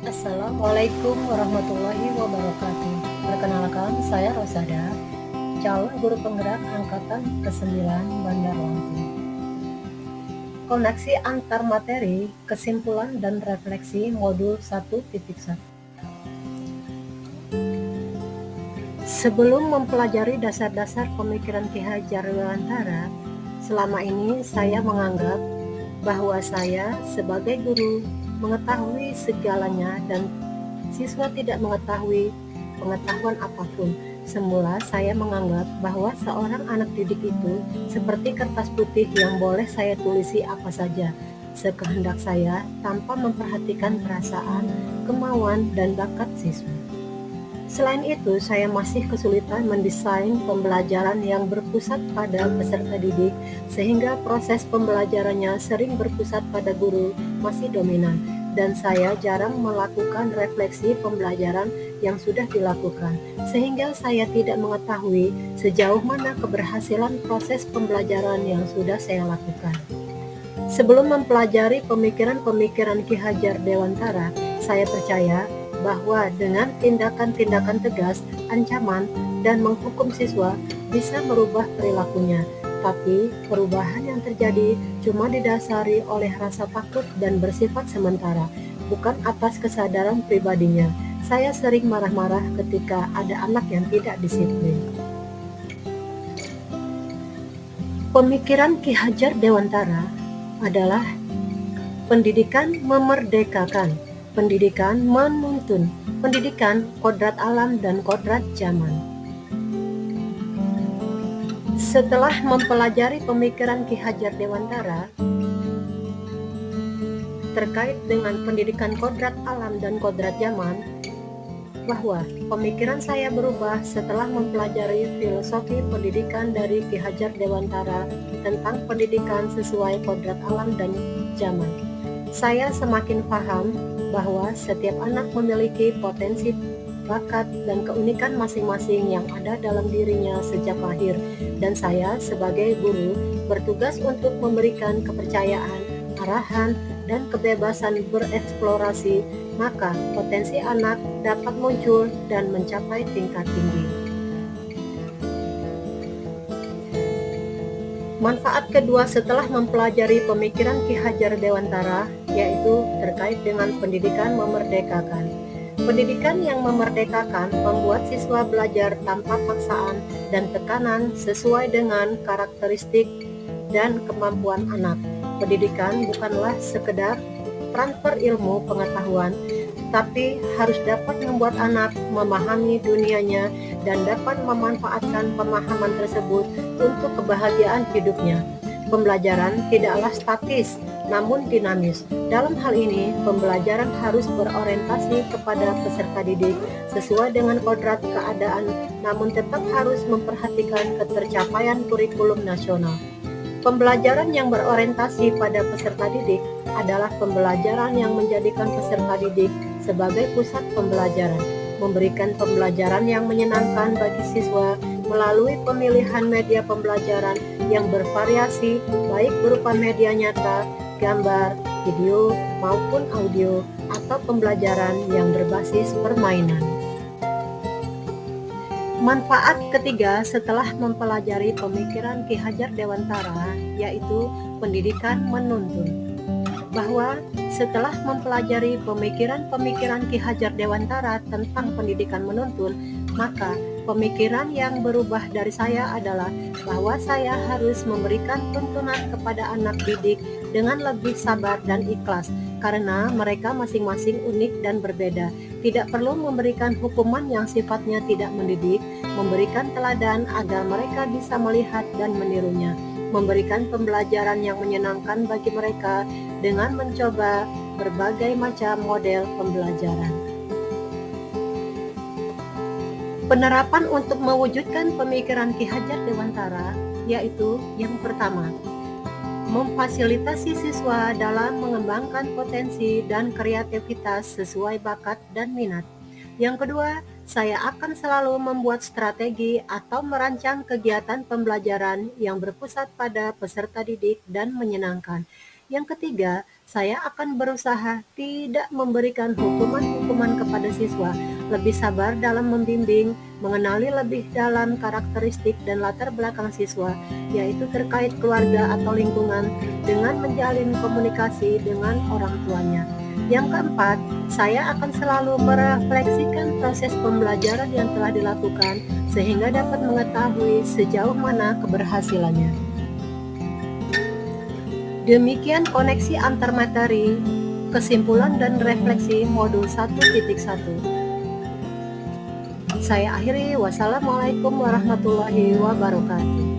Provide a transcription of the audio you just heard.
Assalamualaikum warahmatullahi wabarakatuh. Perkenalkan, saya Rosada, calon guru penggerak angkatan ke-9 Bandar Lampung. Koneksi antar materi, kesimpulan dan refleksi modul 1.1. Sebelum mempelajari dasar-dasar pemikiran Ki Hajar Dewantara, selama ini saya menganggap bahwa saya sebagai guru mengetahui segalanya dan siswa tidak mengetahui pengetahuan apapun. Semula saya menganggap bahwa seorang anak didik itu seperti kertas putih yang boleh saya tulisi apa saja, sekehendak saya tanpa memperhatikan perasaan, kemauan, dan bakat siswa. Selain itu, saya masih kesulitan mendesain pembelajaran yang berpusat pada peserta didik, sehingga proses pembelajarannya sering berpusat pada guru masih dominan, dan saya jarang melakukan refleksi pembelajaran yang sudah dilakukan, sehingga saya tidak mengetahui sejauh mana keberhasilan proses pembelajaran yang sudah saya lakukan. Sebelum mempelajari pemikiran-pemikiran Ki Hajar Dewantara, saya percaya bahwa dengan tindakan-tindakan tegas, ancaman, dan menghukum siswa bisa merubah perilakunya. Tapi perubahan yang terjadi cuma didasari oleh rasa takut dan bersifat sementara, bukan atas kesadaran pribadinya. Saya sering marah-marah ketika ada anak yang tidak disiplin. Pemikiran Ki Hajar Dewantara adalah pendidikan memerdekakan, pendidikan menuntun, pendidikan kodrat alam dan kodrat zaman. Setelah mempelajari pemikiran Ki Hajar Dewantara terkait dengan pendidikan kodrat alam dan kodrat zaman, bahwa pemikiran saya berubah setelah mempelajari filosofi pendidikan dari Ki Hajar Dewantara tentang pendidikan sesuai kodrat alam dan zaman. Saya semakin paham bahwa setiap anak memiliki potensi, bakat, dan keunikan masing-masing yang ada dalam dirinya sejak lahir, dan saya sebagai guru bertugas untuk memberikan kepercayaan, arahan, dan kebebasan bereksplorasi, maka potensi anak dapat muncul dan mencapai tingkat tinggi. Manfaat kedua setelah mempelajari pemikiran Ki Hajar Dewantara yaitu terkait dengan pendidikan memerdekakan. Pendidikan yang memerdekakan membuat siswa belajar tanpa paksaan dan tekanan sesuai dengan karakteristik dan kemampuan anak. Pendidikan bukanlah sekedar transfer ilmu pengetahuan, tapi harus dapat membuat anak memahami dunianya dan dapat memanfaatkan pemahaman tersebut untuk kebahagiaan hidupnya. Pembelajaran tidaklah statis, namun dinamis. Dalam hal ini, pembelajaran harus berorientasi kepada peserta didik sesuai dengan kodrat keadaan, namun tetap harus memperhatikan ketercapaian kurikulum nasional. Pembelajaran yang berorientasi pada peserta didik adalah pembelajaran yang menjadikan peserta didik sebagai pusat pembelajaran, memberikan pembelajaran yang menyenangkan bagi siswa melalui pemilihan media pembelajaran yang bervariasi, baik berupa media nyata, gambar, video, maupun audio, atau pembelajaran yang berbasis permainan. Manfaat ketiga setelah mempelajari pemikiran Ki Hajar Dewantara yaitu pendidikan menuntun. Bahwa setelah mempelajari pemikiran-pemikiran Ki Hajar Dewantara tentang pendidikan menuntun, maka pemikiran yang berubah dari saya adalah bahwa saya harus memberikan tuntunan kepada anak didik dengan lebih sabar dan ikhlas, karena mereka masing-masing unik dan berbeda. Tidak perlu memberikan hukuman yang sifatnya tidak mendidik, memberikan teladan agar mereka bisa melihat dan menirunya, memberikan pembelajaran yang menyenangkan bagi mereka dengan mencoba berbagai macam model pembelajaran. Penerapan untuk mewujudkan pemikiran Ki Hajar Dewantara yaitu yang pertama, memfasilitasi siswa dalam mengembangkan potensi dan kreativitas sesuai bakat dan minat. Yang kedua, saya akan selalu membuat strategi atau merancang kegiatan pembelajaran yang berpusat pada peserta didik dan menyenangkan. Yang ketiga, saya akan berusaha tidak memberikan hukuman-hukuman kepada siswa, lebih sabar dalam membimbing, mengenali lebih dalam karakteristik dan latar belakang siswa, yaitu terkait keluarga atau lingkungan, dengan menjalin komunikasi dengan orang tuanya. Yang keempat, saya akan selalu merefleksikan proses pembelajaran yang telah dilakukan sehingga dapat mengetahui sejauh mana keberhasilannya. Demikian koneksi antar materi, kesimpulan dan refleksi modul 1.1. Saya akhiri, wassalamualaikum warahmatullahi wabarakatuh.